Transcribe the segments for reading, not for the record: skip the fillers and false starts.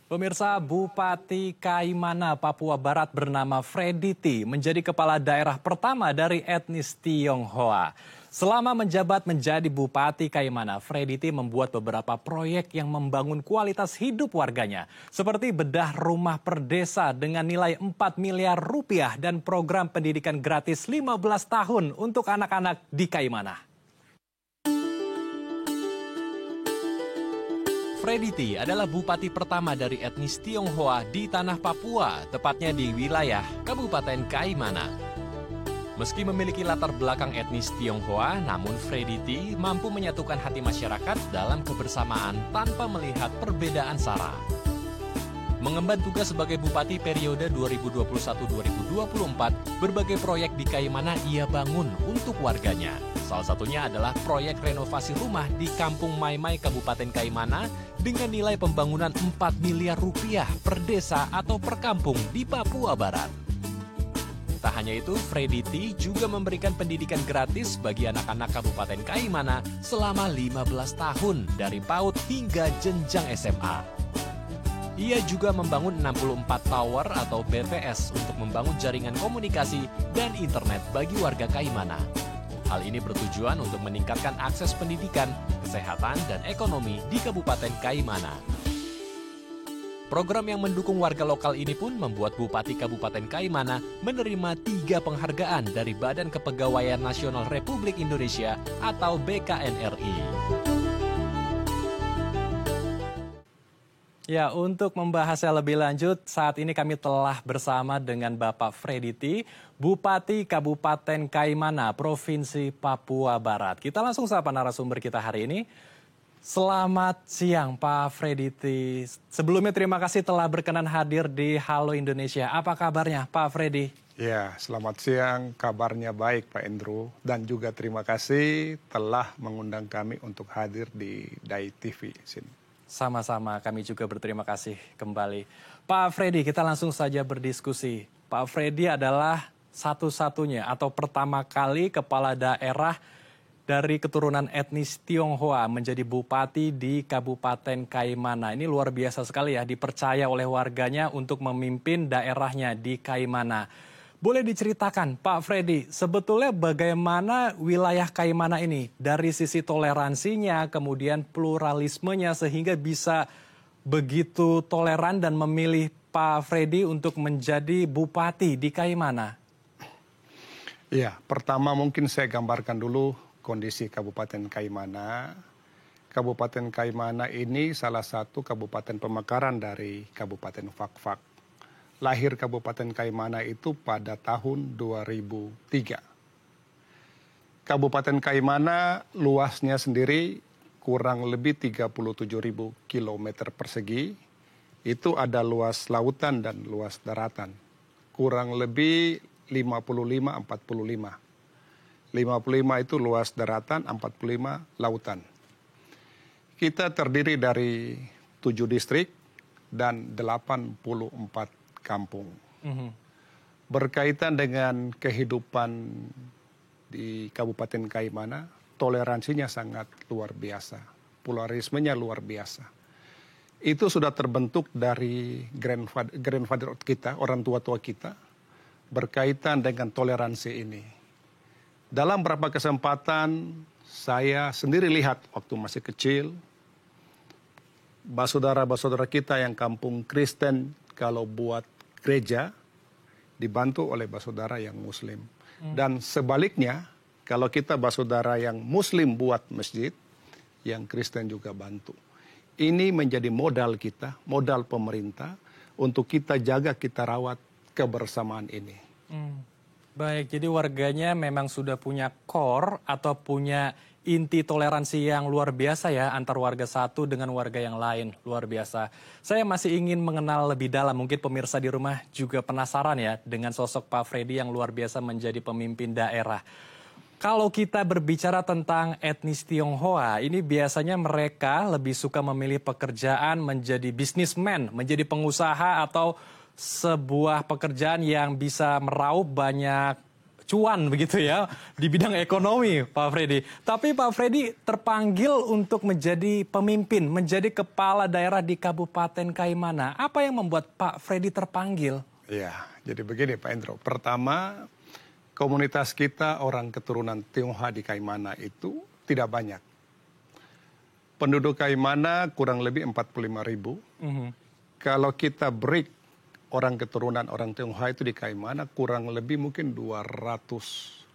Pemirsa, Bupati Kaimana, Papua Barat bernama Freddy T menjadi kepala daerah pertama dari etnis Tionghoa. Selama menjabat menjadi Bupati Kaimana, Freddy T membuat beberapa proyek yang membangun kualitas hidup warganya. Seperti bedah rumah per desa dengan nilai 4 miliar rupiah dan program pendidikan gratis 15 tahun untuk anak-anak di Kaimana. Freddy T adalah bupati pertama dari etnis Tionghoa di tanah Papua, tepatnya di wilayah Kabupaten Kaimana. Meski memiliki latar belakang etnis Tionghoa, namun Freddy T mampu menyatukan hati masyarakat dalam kebersamaan tanpa melihat perbedaan sara. Mengemban tugas sebagai bupati periode 2021-2024, berbagai proyek di Kaimana ia bangun untuk warganya. Salah satunya adalah proyek renovasi rumah di Kampung Maimai, Kabupaten Kaimana dengan nilai pembangunan 4 miliar rupiah per desa atau per kampung di Papua Barat. Tak hanya itu, Freddy T juga memberikan pendidikan gratis bagi anak-anak Kabupaten Kaimana selama 15 tahun dari PAUD hingga jenjang SMA. Ia juga membangun 64 tower atau BTS untuk membangun jaringan komunikasi dan internet bagi warga Kaimana. Hal ini bertujuan untuk meningkatkan akses pendidikan, kesehatan, dan ekonomi di Kabupaten Kaimana. Program yang mendukung warga lokal ini pun membuat Bupati Kabupaten Kaimana menerima 3 penghargaan dari Badan Kepegawaian Nasional Republik Indonesia atau BKNRI. Ya, untuk membahasnya lebih lanjut, saat ini kami telah bersama dengan Bapak Freddy T, Bupati Kabupaten Kaimana, Provinsi Papua Barat. Kita langsung sapa narasumber kita hari ini. Selamat siang Pak Freddy T. Sebelumnya terima kasih telah berkenan hadir di Halo Indonesia. Apa kabarnya Pak Freddy? Ya, selamat siang. Kabarnya baik Pak Andrew. Dan juga terima kasih telah mengundang kami untuk hadir di DAI TV sini. Sama-sama, kami juga berterima kasih kembali. Pak Freddy, kita langsung saja berdiskusi. Pak Freddy adalah satu-satunya atau pertama kali kepala daerah dari keturunan etnis Tionghoa menjadi bupati di Kabupaten Kaimana. Ini luar biasa sekali ya, dipercaya oleh warganya untuk memimpin daerahnya di Kaimana. Boleh diceritakan Pak Freddy, sebetulnya bagaimana wilayah Kaimana ini dari sisi toleransinya, kemudian pluralismenya sehingga bisa begitu toleran dan memilih Pak Freddy untuk menjadi bupati di Kaimana? Ya, pertama mungkin saya gambarkan dulu kondisi Kabupaten Kaimana. Kabupaten Kaimana ini salah satu kabupaten pemekaran dari Kabupaten Fakfak. Lahir Kabupaten Kaimana itu pada tahun 2003. Kabupaten Kaimana luasnya sendiri kurang lebih 37.000 km persegi. Itu ada luas lautan dan luas daratan. Kurang lebih 55-45. 55 itu luas daratan, 45 lautan. Kita terdiri dari 7 distrik dan 84 kampung. Berkaitan dengan kehidupan di Kabupaten Kaimana, toleransinya sangat luar biasa. Pluralismenya luar biasa. Itu sudah terbentuk dari grandfather kita, orang tua-tua kita, berkaitan dengan toleransi ini. Dalam beberapa kesempatan, saya sendiri lihat waktu masih kecil, saudara-saudara kita yang kampung Kristen, kalau buat gereja dibantu oleh saudara yang Muslim. Dan sebaliknya, kalau kita saudara yang Muslim buat masjid, yang Kristen juga bantu. Ini menjadi modal kita, modal pemerintah, untuk kita jaga, kita rawat kebersamaan ini. Baik, jadi warganya memang sudah punya core atau punya inti toleransi yang luar biasa ya antar warga satu dengan warga yang lain, luar biasa. Saya masih ingin mengenal lebih dalam, mungkin pemirsa di rumah juga penasaran ya dengan sosok Pak Freddy yang luar biasa menjadi pemimpin daerah. Kalau kita berbicara tentang etnis Tionghoa, ini biasanya mereka lebih suka memilih pekerjaan menjadi businessman, menjadi pengusaha atau sebuah pekerjaan yang bisa meraup banyak cuan begitu ya di bidang ekonomi, Pak Freddy. Tapi Pak Freddy terpanggil untuk menjadi pemimpin, menjadi kepala daerah di Kabupaten Kaimana. Apa yang membuat Pak Freddy terpanggil? Ya, jadi begini Pak Endro. Pertama, komunitas kita orang keturunan Tionghoa di Kaimana itu tidak banyak. Penduduk Kaimana kurang lebih 45.000. Kalau kita break orang keturunan orang Tionghoa itu di Kaimana kurang lebih mungkin 200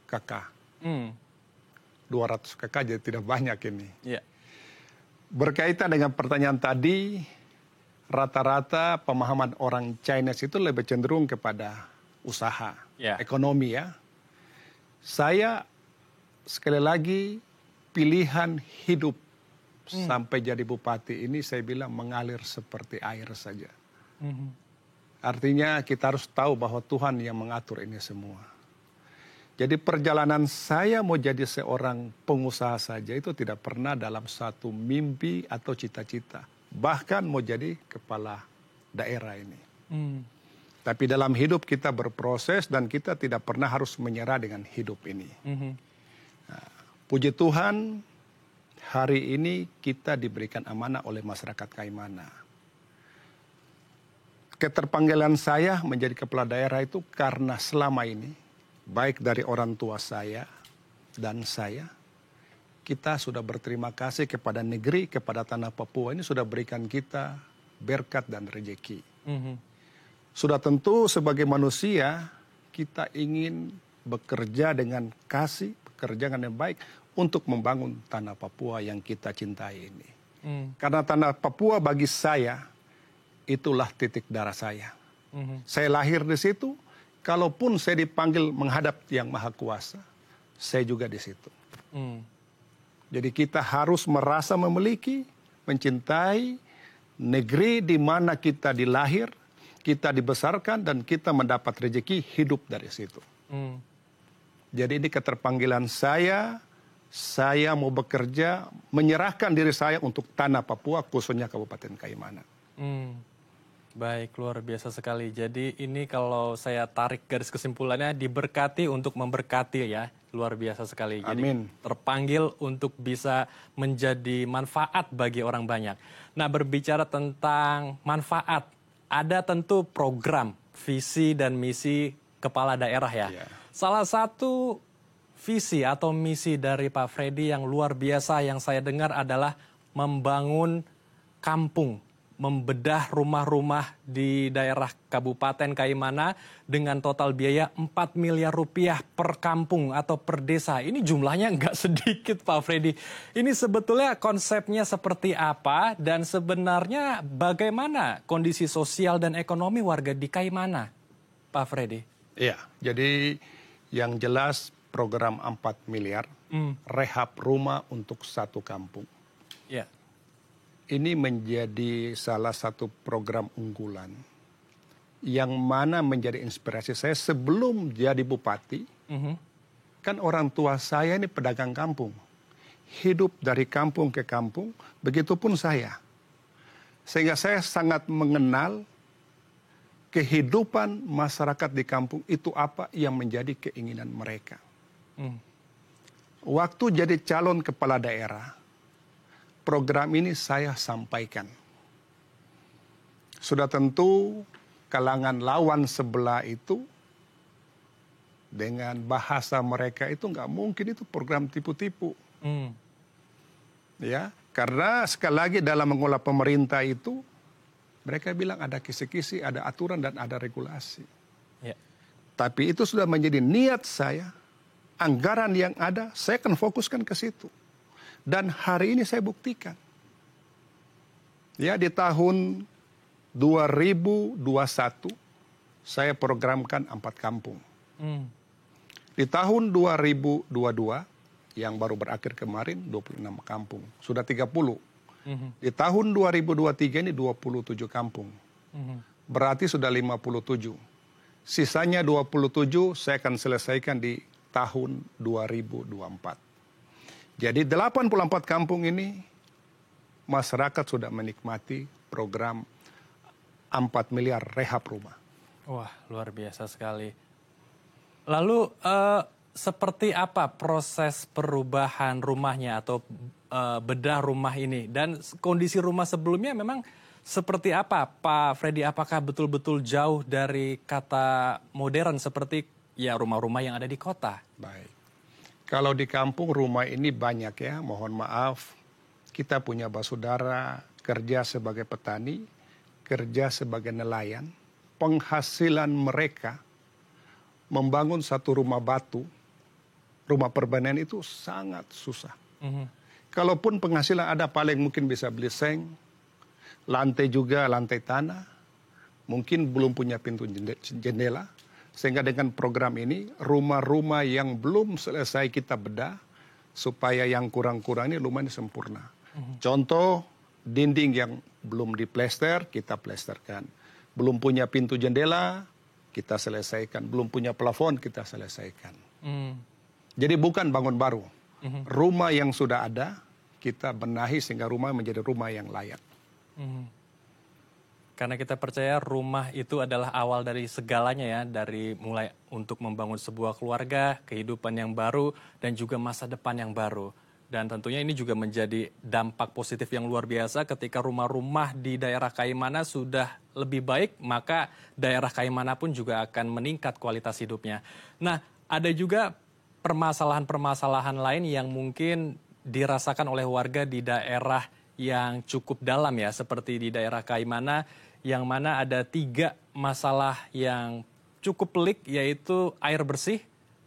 kakak. 200 kakak jadi tidak banyak ini. Yeah. Berkaitan dengan pertanyaan tadi, rata-rata pemahaman orang Chinese itu lebih cenderung kepada usaha, ekonomi ya. Saya sekali lagi pilihan hidup sampai jadi bupati ini saya bilang mengalir seperti air saja. Artinya kita harus tahu bahwa Tuhan yang mengatur ini semua. Jadi perjalanan saya mau jadi seorang pengusaha saja itu tidak pernah dalam satu mimpi atau cita-cita. Bahkan mau jadi kepala daerah ini. Tapi dalam hidup kita berproses dan kita tidak pernah harus menyerah dengan hidup ini. Nah, puji Tuhan, hari ini kita diberikan amanah oleh masyarakat Kaimana. Keterpanggilan saya menjadi kepala daerah itu karena selama ini, baik dari orang tua saya dan saya, kita sudah berterima kasih kepada negeri, kepada tanah Papua ini sudah berikan kita berkat dan rezeki. Sudah tentu sebagai manusia, kita ingin bekerja dengan kasih, bekerja dengan yang baik, untuk membangun tanah Papua yang kita cintai ini. Karena tanah Papua bagi saya, itulah titik darah saya. Saya lahir di situ, kalaupun saya dipanggil menghadap Yang Maha Kuasa, saya juga di situ. Jadi kita harus merasa memiliki, mencintai negeri di mana kita dilahir, kita dibesarkan, dan kita mendapat rezeki hidup dari situ. Jadi ini keterpanggilan saya mau bekerja, menyerahkan diri saya untuk tanah Papua, khususnya Kabupaten Kaimana. Baik, luar biasa sekali. Jadi ini kalau saya tarik garis kesimpulannya, diberkati untuk memberkati ya. Luar biasa sekali. Jadi terpanggil untuk bisa menjadi manfaat bagi orang banyak. Nah, berbicara tentang manfaat, ada tentu program, visi dan misi kepala daerah ya. Salah satu visi atau misi dari Pak Freddy yang luar biasa yang saya dengar adalah membangun kampung, membedah rumah-rumah di daerah Kabupaten Kaimana dengan total biaya 4 miliar rupiah per kampung atau per desa. Ini jumlahnya nggak sedikit Pak Freddy. Ini sebetulnya konsepnya seperti apa dan sebenarnya bagaimana kondisi sosial dan ekonomi warga di Kaimana, Pak Freddy? Iya, jadi yang jelas program 4 miliar rehab rumah untuk satu kampung. Ya. Ini menjadi salah satu program unggulan yang mana menjadi inspirasi saya sebelum jadi bupati. Kan orang tua saya ini pedagang kampung. Hidup dari kampung ke kampung, begitupun saya. Sehingga saya sangat mengenal kehidupan masyarakat di kampung itu apa yang menjadi keinginan mereka. Waktu jadi calon kepala daerah, program ini saya sampaikan. Sudah tentu kalangan lawan sebelah itu dengan bahasa mereka itu nggak mungkin itu program tipu-tipu. Ya, karena sekali lagi dalam mengolah pemerintah itu mereka bilang ada kisi-kisi, ada aturan dan ada regulasi. Tapi itu sudah menjadi niat saya. Anggaran yang ada, saya akan fokuskan ke situ. Dan hari ini saya buktikan. Ya, di tahun 2021, saya programkan 4 kampung. Di tahun 2022, yang baru berakhir kemarin, 26 kampung. Sudah 30. Di tahun 2023 ini 27 kampung. Berarti sudah 57. Sisanya 27 saya akan selesaikan di tahun 2024. Jadi 84 kampung ini masyarakat sudah menikmati program 4 miliar rehab rumah. Wah, luar biasa sekali. Lalu seperti apa proses perubahan rumahnya atau bedah rumah ini? Dan kondisi rumah sebelumnya memang seperti apa, Pak Freddy? Apakah betul-betul jauh dari kata modern seperti ya rumah-rumah yang ada di kota? Baik. Kalau di kampung rumah ini banyak ya, mohon maaf. Kita punya basudara kerja sebagai petani, kerja sebagai nelayan. Penghasilan mereka membangun satu rumah batu, rumah perbanian itu sangat susah. Kalaupun penghasilan ada paling mungkin bisa beli seng, lantai juga lantai tanah, mungkin belum punya pintu jendela. Sehingga dengan program ini rumah-rumah yang belum selesai kita bedah supaya yang kurang-kurang ini rumah ini sempurna. Contoh dinding yang belum diplester kita plesterkan, belum punya pintu jendela kita selesaikan, belum punya plafon kita selesaikan. Jadi bukan bangun baru. Rumah yang sudah ada kita benahi sehingga rumah menjadi rumah yang layak. Karena kita percaya rumah itu adalah awal dari segalanya ya, dari mulai untuk membangun sebuah keluarga, kehidupan yang baru, dan juga masa depan yang baru. Dan tentunya ini juga menjadi dampak positif yang luar biasa ketika rumah-rumah di daerah Kaimana sudah lebih baik, maka daerah Kaimana pun juga akan meningkat kualitas hidupnya. Nah, ada juga permasalahan-permasalahan lain yang mungkin dirasakan oleh warga di daerah yang cukup dalam ya, seperti di daerah Kaimana, yang mana ada 3 masalah yang cukup pelik, yaitu air bersih,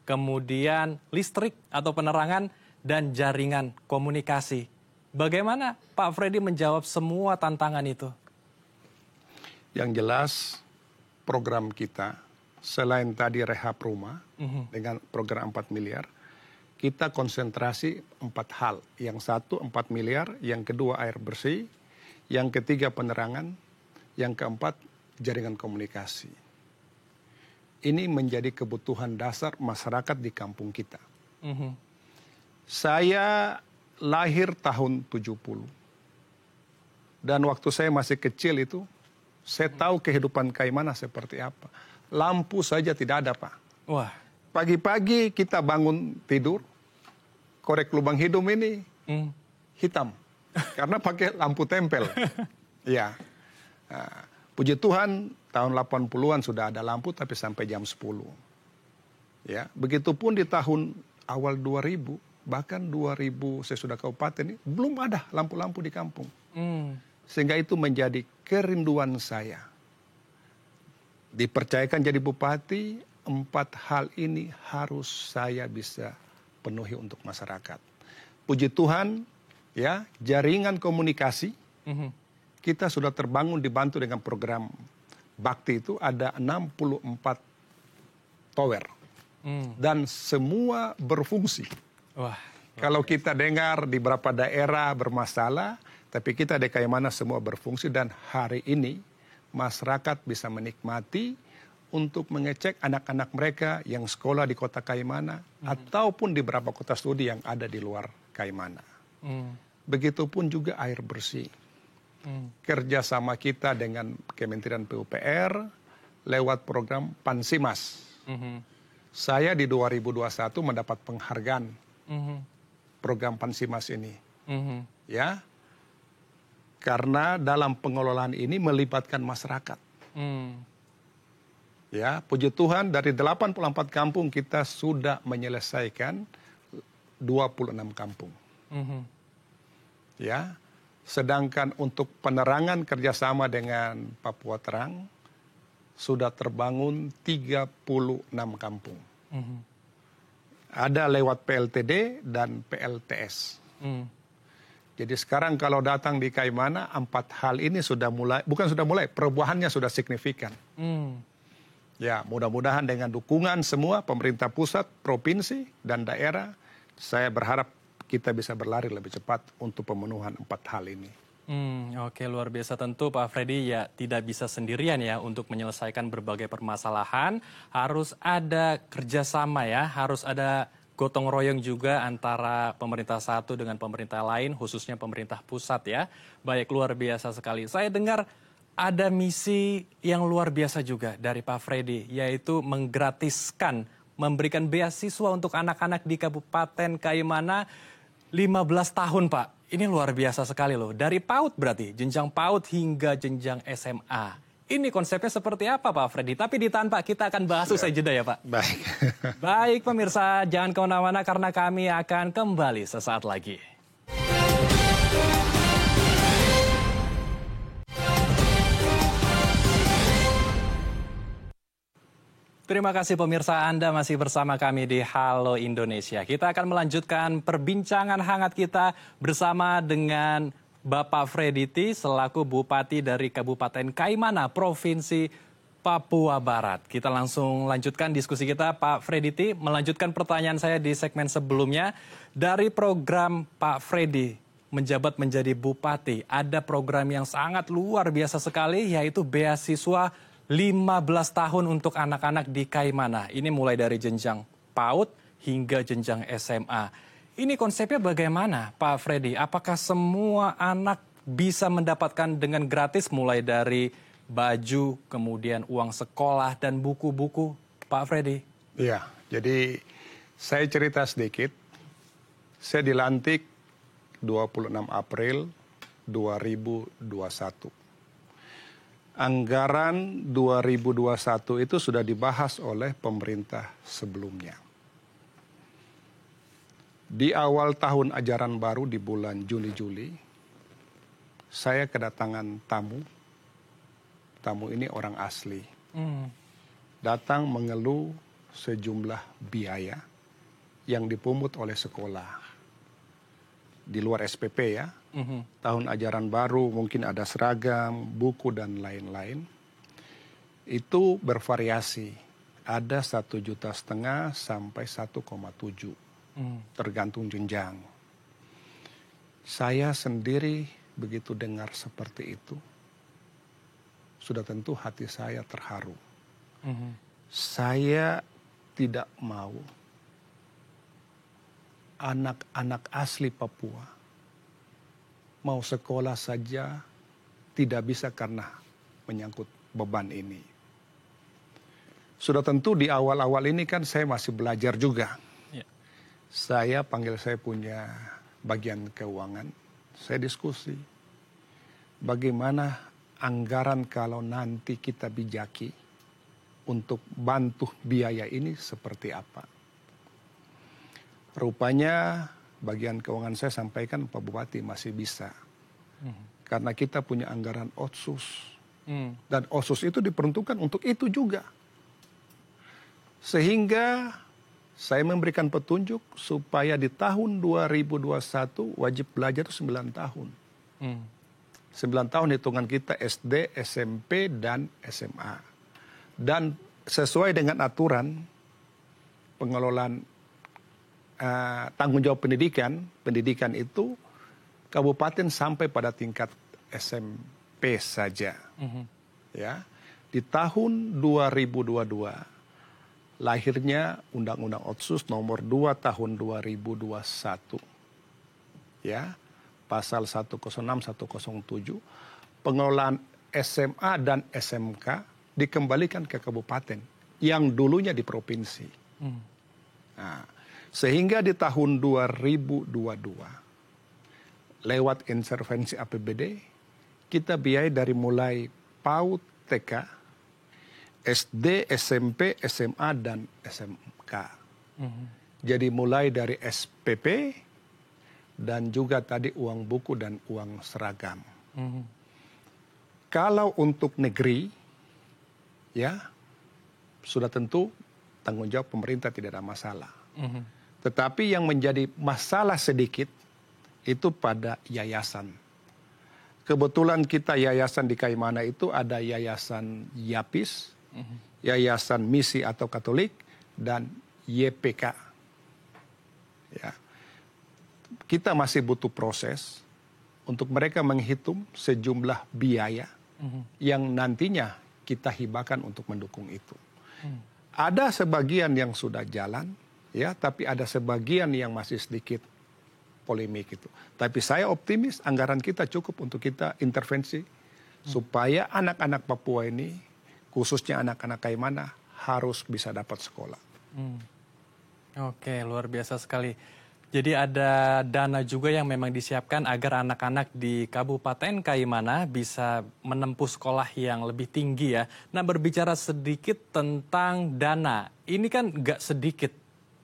kemudian listrik atau penerangan, dan jaringan komunikasi. Bagaimana Pak Freddy menjawab semua tantangan itu? Yang jelas program kita selain tadi rehab rumah dengan program 4 miliar, kita konsentrasi 4 hal. Yang satu 4 miliar, yang kedua air bersih, yang ketiga penerangan, yang keempat jaringan komunikasi. Ini menjadi kebutuhan dasar masyarakat di kampung kita. Saya lahir tahun 70. Dan waktu saya masih kecil itu, saya tahu kehidupan Kaimana seperti apa. Lampu saja tidak ada, Pak. Wah. Pagi-pagi kita bangun tidur, korek lubang hidung ini hitam. Karena pakai lampu tempel. Ya. Nah, puji Tuhan, tahun 80-an sudah ada lampu, tapi sampai jam 10. Ya, begitupun di tahun awal 2000, bahkan 2000 saya sudah kabupaten ini, belum ada lampu-lampu di kampung. Sehingga itu menjadi kerinduan saya. Dipercayakan jadi bupati, 4 hal ini harus saya bisa penuhi untuk masyarakat. Puji Tuhan, ya, jaringan komunikasi, kita sudah terbangun dibantu dengan program Bakti itu ada 64 tower. Dan semua berfungsi. Wah, kalau kita dengar di beberapa daerah bermasalah, tapi kita di Kaimana semua berfungsi dan hari ini masyarakat bisa menikmati untuk mengecek anak-anak mereka yang sekolah di kota Kaimana ataupun di beberapa kota studi yang ada di luar Kaimana. Begitupun juga air bersih. Kerjasama kita dengan Kementerian PUPR lewat program Pansimas. Saya di 2021 mendapat penghargaan program Pansimas ini, ya, karena dalam pengelolaan ini melibatkan masyarakat. Ya, puji Tuhan dari 84 kampung kita sudah menyelesaikan 26 kampung. Ya, sedangkan untuk penerangan kerjasama dengan Papua Terang sudah terbangun 36 kampung. Ada lewat PLTD dan PLTS. Jadi sekarang kalau datang di Kaimana, 4 hal ini sudah mulai, bukan sudah mulai, perubahannya sudah signifikan. Ya, mudah-mudahan dengan dukungan semua pemerintah pusat, provinsi, dan daerah, saya berharap kita bisa berlari lebih cepat untuk pemenuhan 4 hal ini. Oke, luar biasa. Tentu Pak Freddy ya tidak bisa sendirian ya untuk menyelesaikan berbagai permasalahan. Harus ada kerjasama ya, harus ada gotong royong juga antara pemerintah satu dengan pemerintah lain, khususnya pemerintah pusat ya. Baik, luar biasa sekali. Saya dengar ada misi yang luar biasa juga dari Pak Freddy, yaitu menggratiskan memberikan beasiswa untuk anak-anak di Kabupaten Kaimana 15 tahun, Pak. Ini luar biasa sekali loh. Dari PAUD berarti, jenjang PAUD hingga jenjang SMA. Ini konsepnya seperti apa, Pak Freddy? Tapi ditahan, Pak, kita akan bahas usai jeda ya, Pak. Baik. Baik, pemirsa, jangan kemana-mana karena kami akan kembali sesaat lagi. Terima kasih pemirsa, Anda masih bersama kami di Halo Indonesia. Kita akan melanjutkan perbincangan hangat kita bersama dengan Bapak Freddy T selaku Bupati dari Kabupaten Kaimana, Provinsi Papua Barat. Kita langsung lanjutkan diskusi kita, Pak Freddy T. Melanjutkan pertanyaan saya di segmen sebelumnya. Dari program Pak Freddy menjabat menjadi Bupati, ada program yang sangat luar biasa sekali, yaitu beasiswa 15 tahun untuk anak-anak di Kaimana. Ini mulai dari jenjang PAUD hingga jenjang SMA. Ini konsepnya bagaimana, Pak Freddy? Apakah semua anak bisa mendapatkan dengan gratis mulai dari baju, kemudian uang sekolah dan buku-buku, Pak Freddy? Iya, jadi saya cerita sedikit. Saya dilantik 26 April 2021. Anggaran 2021 itu sudah dibahas oleh pemerintah sebelumnya. Di awal tahun ajaran baru di bulan Juni-Juli, saya kedatangan tamu. Tamu ini orang asli. Datang mengeluh sejumlah biaya yang dipungut oleh sekolah. Di luar SPP ya. Tahun ajaran baru mungkin ada seragam, buku dan lain-lain. Itu bervariasi. Ada 1,5 juta sampai 1,7. Tergantung jenjang. Saya sendiri begitu dengar seperti itu, sudah tentu hati saya terharu. Saya tidak mau anak-anak asli Papua mau sekolah saja tidak bisa karena menyangkut beban ini. Sudah tentu di awal-awal ini kan saya masih belajar juga. Ya. Saya punya bagian keuangan, saya diskusi. Bagaimana anggaran kalau nanti kita bijaki untuk bantu biaya ini seperti apa. Rupanya bagian keuangan saya sampaikan Pak Bupati masih bisa. Karena kita punya anggaran otsus. Dan otsus itu diperuntukkan untuk itu juga. Sehingga saya memberikan petunjuk supaya di tahun 2021 wajib belajar itu 9 tahun. 9 tahun hitungan kita SD, SMP, dan SMA. Dan sesuai dengan aturan pengelolaan tanggung jawab pendidikan itu kabupaten sampai pada tingkat SMP saja. Ya, di tahun 2022 lahirnya Undang-Undang Otsus nomor 2 tahun 2021. Ya, pasal 106 107 pengelolaan SMA dan SMK dikembalikan ke kabupaten yang dulunya di provinsi. Nah, sehingga di tahun 2022, lewat intervensi APBD, kita biayai dari mulai PAUD, TK, SD, SMP, SMA, dan SMK. Jadi mulai dari SPP, dan juga tadi uang buku dan uang seragam. Kalau untuk negeri, ya, sudah tentu tanggung jawab pemerintah tidak ada masalah. Tetapi yang menjadi masalah sedikit itu pada yayasan. Kebetulan kita yayasan di Kaimana itu ada yayasan YAPIS, yayasan misi atau Katolik, dan YPK. Ya. Kita masih butuh proses untuk mereka menghitung sejumlah biaya yang nantinya kita hibahkan untuk mendukung itu. Ada sebagian yang sudah jalan, ya, tapi ada sebagian yang masih sedikit polemik itu. Tapi saya optimis anggaran kita cukup untuk kita intervensi supaya anak-anak Papua ini, khususnya anak-anak Kaimana, harus bisa dapat sekolah. Oke, luar biasa sekali. Jadi ada dana juga yang memang disiapkan agar anak-anak di Kabupaten Kaimana bisa menempuh sekolah yang lebih tinggi ya. Nah, berbicara sedikit tentang dana, ini kan nggak sedikit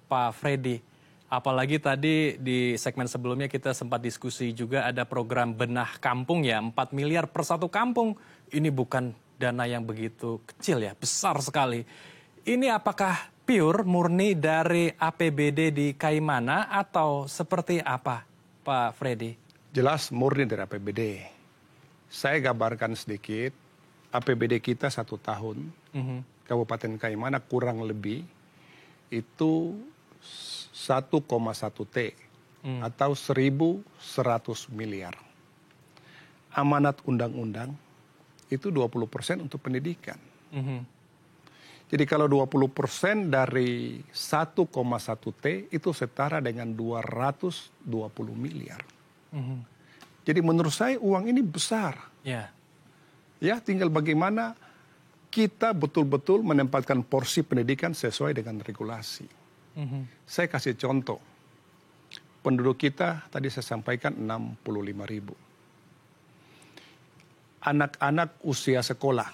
Pak Freddy. Apalagi tadi di segmen sebelumnya kita sempat diskusi juga ada program benah kampung ya, 4 miliar per satu kampung. Ini bukan dana yang begitu kecil ya, besar sekali. Ini apakah pure murni dari APBD di Kaimana atau seperti apa, Pak Freddy? Jelas murni dari APBD. Saya gambarkan sedikit, APBD kita 1 tahun, Kabupaten Kaimana kurang lebih itu 1,1 T atau 1.100 miliar. Amanat undang-undang itu 20% untuk pendidikan. Jadi kalau 20% dari 1,1 T itu setara dengan 220 miliar. Jadi menurut saya uang ini besar. Ya, tinggal bagaimana kita betul-betul menempatkan porsi pendidikan sesuai dengan regulasi. Saya kasih contoh. Penduduk kita tadi saya sampaikan 65 ribu. Anak-anak usia sekolah.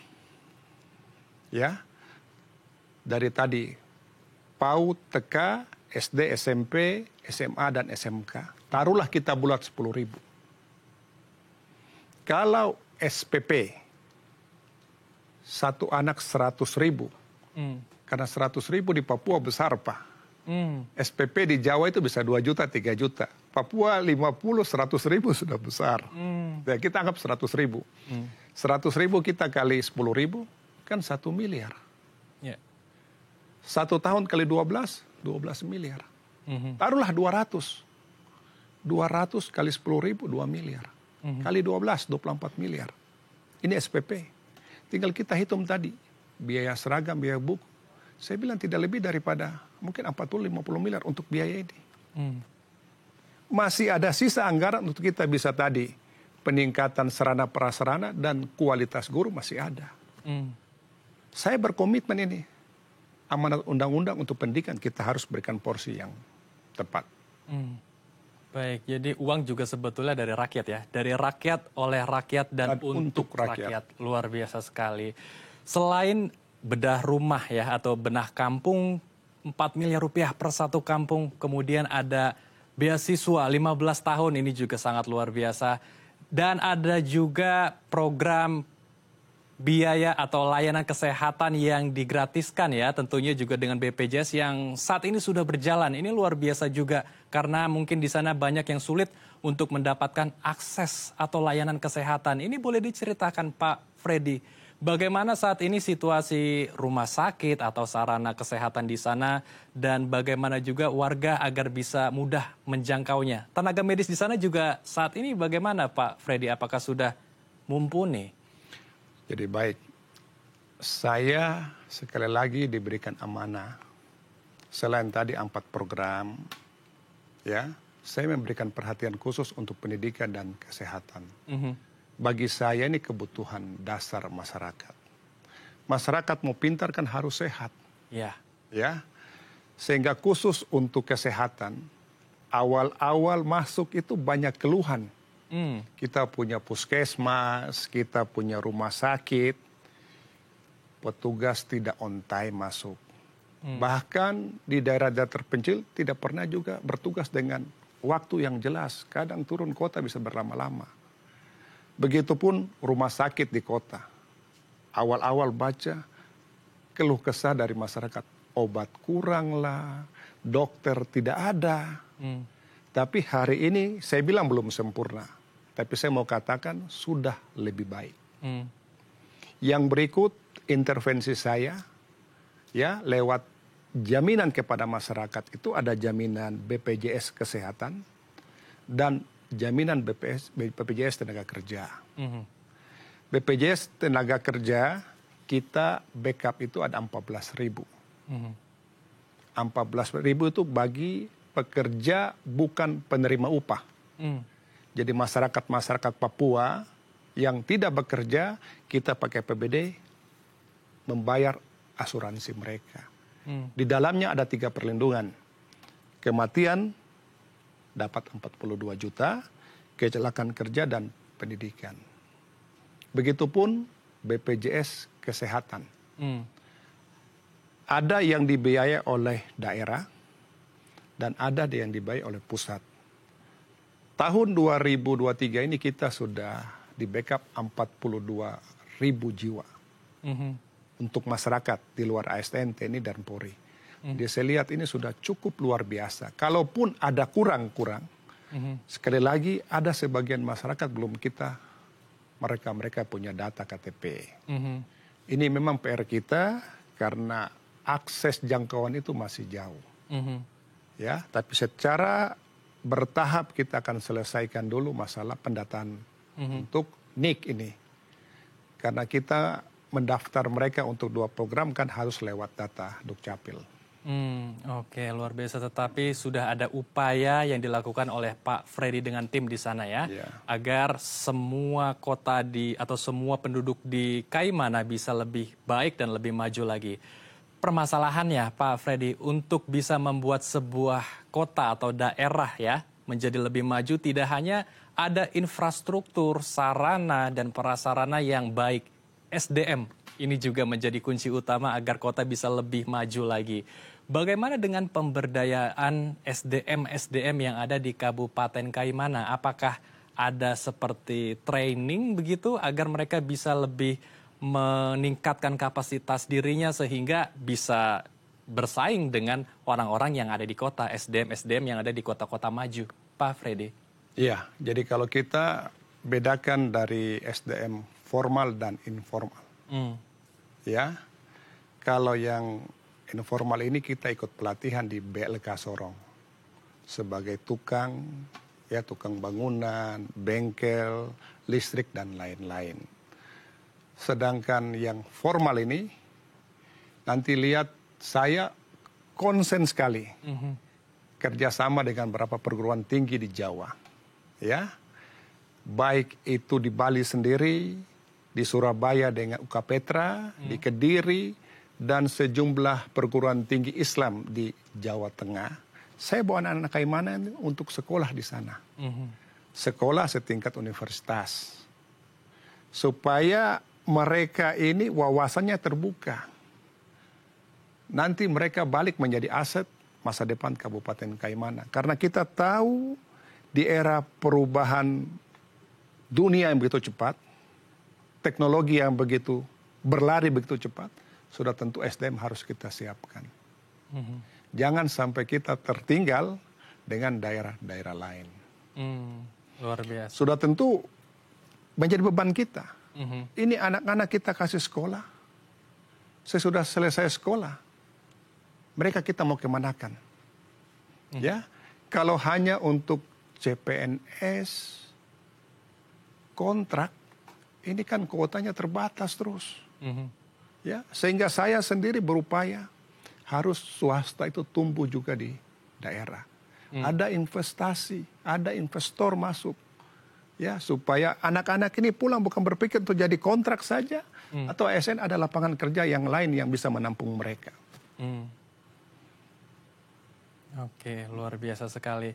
Ya. Dari tadi, PAUD, TK, SD, SMP, SMA, dan SMK. Taruhlah kita bulat 10 ribu. Kalau SPP, satu anak 100 ribu. Karena 100 ribu di Papua besar, Pak. SPP di Jawa itu bisa 2 juta, 3 juta. Papua 50, 100 ribu sudah besar. Ya, kita anggap 100 ribu. 100 ribu kita kali 10 ribu, kan 1 miliar. 1 tahun kali 12 miliar. Taruhlah 200. 200 kali 10 ribu, 2 miliar. Kali 12, 24 miliar. Ini SPP. Tinggal kita hitung tadi. Biaya seragam, biaya buku. Saya bilang tidak lebih daripada mungkin 40-50 miliar untuk biaya ini. Masih ada sisa anggaran untuk kita bisa tadi. Peningkatan sarana prasarana dan kualitas guru masih ada. Saya berkomitmen ini. Amanat undang-undang untuk pendidikan kita harus berikan porsi yang tepat. Baik, jadi uang juga sebetulnya dari rakyat ya. Dari rakyat, oleh rakyat, dan untuk rakyat. Luar biasa sekali. Selain bedah rumah ya atau benah kampung, 4 miliar rupiah per satu kampung. Kemudian ada beasiswa 15 tahun, ini juga sangat luar biasa. Dan ada juga program biaya atau layanan kesehatan yang digratiskan ya, tentunya juga dengan BPJS yang saat ini sudah berjalan. Ini luar biasa juga karena mungkin di sana banyak yang sulit untuk mendapatkan akses atau layanan kesehatan. Ini boleh diceritakan Pak Freddy, bagaimana saat ini situasi rumah sakit atau sarana kesehatan di sana dan bagaimana juga warga agar bisa mudah menjangkaunya. Tenaga medis di sana juga saat ini bagaimana Pak Freddy, apakah sudah mumpuni? Jadi baik, saya sekali lagi diberikan amanah. Selain tadi 4 program, ya, saya memberikan perhatian khusus untuk pendidikan dan kesehatan. Bagi saya ini kebutuhan dasar masyarakat. Masyarakat mau pintar kan harus sehat. Ya. Sehingga khusus untuk kesehatan, awal-awal masuk itu banyak keluhan. Kita punya puskesmas, kita punya rumah sakit, petugas tidak on time masuk. Bahkan di daerah-daerah terpencil tidak pernah juga bertugas dengan waktu yang jelas. Kadang turun kota bisa berlama-lama. Begitupun rumah sakit di kota. Awal-awal baca keluh kesah dari masyarakat. Obat kurang lah, dokter tidak ada. Tapi hari ini saya bilang belum sempurna. Tapi saya mau katakan sudah lebih baik. Yang berikut intervensi saya ya lewat jaminan kepada masyarakat itu ada jaminan BPJS Kesehatan dan jaminan BPJS Tenaga Kerja. BPJS Tenaga Kerja kita backup itu ada 14.000. 14.000 itu bagi pekerja bukan penerima upah. Jadi masyarakat Papua yang tidak bekerja, kita pakai PBD membayar asuransi mereka. Di dalamnya ada 3 perlindungan. Kematian dapat 42 juta, kecelakaan kerja dan pendidikan. Begitupun BPJS Kesehatan. Ada yang dibiayai oleh daerah dan ada yang dibiayai oleh pusat. Tahun 2023 ini kita sudah di backup 42.000 jiwa untuk masyarakat di luar ASN, TNI, dan Polri. Jadi saya lihat ini sudah cukup luar biasa. Kalaupun ada kurang-kurang, sekali lagi ada sebagian masyarakat belum mereka punya data KTP. Ini memang PR kita karena akses jangkauan itu masih jauh. Ya, tapi secara bertahap kita akan selesaikan dulu masalah pendataan untuk NIK ini. Karena kita mendaftar mereka untuk 2 program kan harus lewat data Dukcapil. Oke, luar biasa. Tetapi sudah ada upaya yang dilakukan oleh Pak Freddy dengan tim di sana ya, agar semua kota atau semua penduduk di Kaimana bisa lebih baik dan lebih maju lagi. Permasalahannya Pak Freddy, untuk bisa membuat sebuah kota atau daerah ya menjadi lebih maju, tidak hanya ada infrastruktur, sarana dan prasarana yang baik, SDM ini juga menjadi kunci utama agar kota bisa lebih maju lagi. Bagaimana dengan pemberdayaan SDM yang ada di Kabupaten Kaimana? Apakah ada seperti training begitu agar mereka bisa lebih meningkatkan kapasitas dirinya sehingga bisa bersaing dengan orang-orang yang ada di kota, SDM yang ada di kota-kota maju, Pak Freddy? Iya, jadi kalau kita bedakan dari SDM formal dan informal. Ya, kalau yang informal ini kita ikut pelatihan di BLK Sorong sebagai tukang bangunan, bengkel, listrik dan lain-lain. Sedangkan yang formal ini nanti lihat saya konsen sekali kerjasama dengan beberapa perguruan tinggi di Jawa, ya, baik itu di Bali sendiri, di Surabaya dengan UK Petra, di Kediri, dan sejumlah perguruan tinggi Islam di Jawa Tengah. Saya bawa anak-anak Kaimana untuk sekolah di sana. Sekolah setingkat universitas. Supaya mereka ini wawasannya terbuka. Nanti mereka balik menjadi aset masa depan Kabupaten Kaimana. Karena kita tahu di era perubahan dunia yang begitu cepat, teknologi yang begitu berlari begitu cepat, sudah tentu SDM harus kita siapkan. Jangan sampai kita tertinggal dengan daerah-daerah lain. Luar biasa. Sudah tentu menjadi beban kita. Ini anak-anak kita kasih sekolah. Sesudah selesai sekolah, mereka kita mau kemanakan? Ya, kalau hanya untuk CPNS, kontrak, ini kan kuotanya terbatas terus. Ya, sehingga saya sendiri berupaya harus swasta itu tumbuh juga di daerah. Ada investasi, ada investor masuk. Ya, supaya anak-anak ini pulang bukan berpikir untuk jadi kontrak saja, atau ASN ada lapangan kerja yang lain yang bisa menampung mereka. Oke, luar biasa sekali.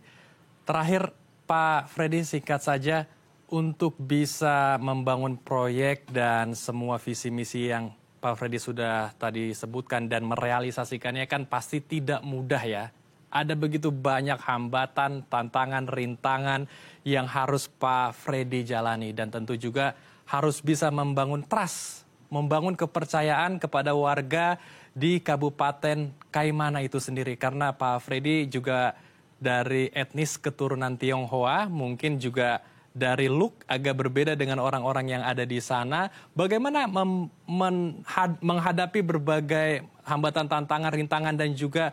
Terakhir Pak Freddy, singkat saja, untuk bisa membangun proyek dan semua visi misi yang Pak Freddy sudah tadi sebutkan dan merealisasikannya kan pasti tidak mudah ya. Ada begitu banyak hambatan, tantangan, rintangan yang harus Pak Freddy jalani. Dan tentu juga harus bisa membangun trust, membangun kepercayaan kepada warga di Kabupaten Kaimana itu sendiri. Karena Pak Freddy juga dari etnis keturunan Tionghoa, mungkin juga dari look agak berbeda dengan orang-orang yang ada di sana. Bagaimana menghadapi berbagai hambatan, tantangan, rintangan, dan juga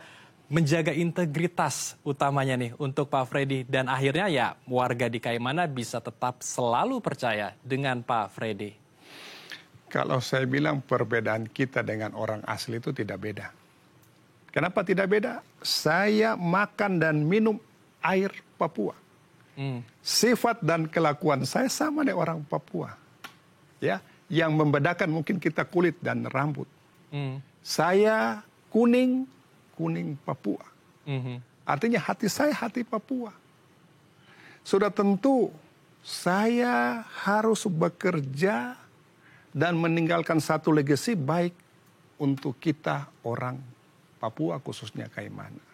menjaga integritas utamanya nih untuk Pak Freddy. Dan akhirnya ya warga di Kaimana bisa tetap selalu percaya dengan Pak Freddy. Kalau saya bilang perbedaan kita dengan orang asli itu tidak beda. Kenapa tidak beda? Saya makan dan minum air Papua. Sifat dan kelakuan saya sama dengan orang Papua. Ya, yang membedakan mungkin kita kulit dan rambut. Saya kuning Papua. Artinya hati saya hati Papua. Sudah tentu saya harus bekerja dan meninggalkan satu legasi baik untuk kita orang Papua, khususnya Kaimana.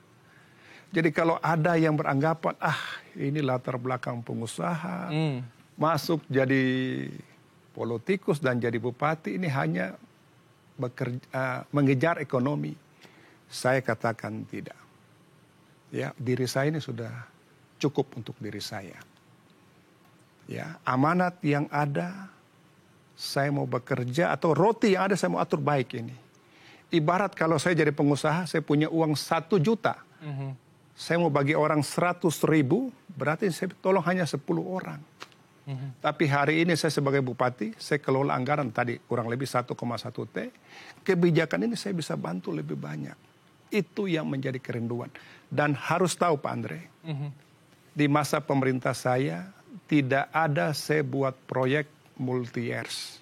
Jadi kalau ada yang beranggapan, ini latar belakang pengusaha, masuk jadi politikus dan jadi bupati, ini hanya mengejar ekonomi. Saya katakan tidak. Ya, diri saya ini sudah cukup untuk diri saya. Ya, amanat yang ada, saya mau bekerja, atau roti yang ada saya mau atur baik ini. Ibarat kalau saya jadi pengusaha, saya punya uang 1 juta. Saya mau bagi orang 100.000, berarti saya tolong hanya 10 orang. Tapi hari ini saya sebagai bupati, saya kelola anggaran tadi kurang lebih 1,1 T. Kebijakan ini saya bisa bantu lebih banyak. Itu yang menjadi kerinduan. Dan harus tahu Pak Andre, di masa pemerintah saya, tidak ada saya buat proyek multi-years.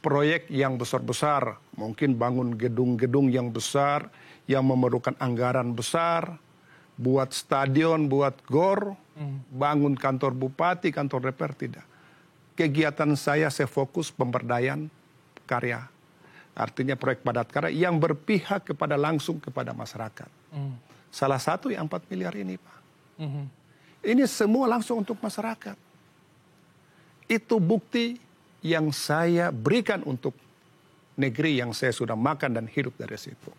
Proyek yang besar-besar, mungkin bangun gedung-gedung yang besar, yang memerlukan anggaran besar, buat stadion, buat gor, bangun kantor bupati, kantor DPR, tidak. Kegiatan saya fokus pemberdayaan karya. Artinya proyek padat karya yang berpihak langsung kepada masyarakat. Salah satu yang 4 miliar ini, Pak. Ini semua langsung untuk masyarakat. Itu bukti yang saya berikan untuk negeri yang saya sudah makan dan hidup dari situ.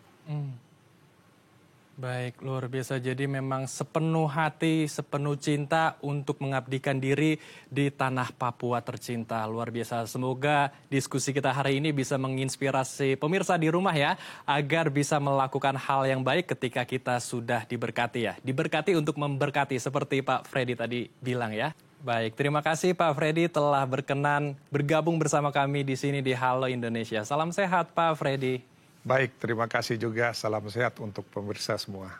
Baik, luar biasa. Jadi memang sepenuh hati, sepenuh cinta untuk mengabdikan diri di tanah Papua tercinta. Luar biasa. Semoga diskusi kita hari ini bisa menginspirasi pemirsa di rumah ya, agar bisa melakukan hal yang baik ketika kita sudah diberkati ya. Diberkati untuk memberkati seperti Pak Freddy tadi bilang ya. Baik, terima kasih Pak Freddy telah berkenan bergabung bersama kami di sini di Halo Indonesia. Salam sehat Pak Freddy. Baik, terima kasih juga. Salam sehat untuk pemirsa semua.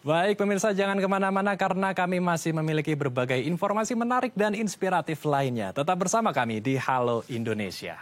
Baik pemirsa, jangan kemana-mana karena kami masih memiliki berbagai informasi menarik dan inspiratif lainnya. Tetap bersama kami di Halo Indonesia.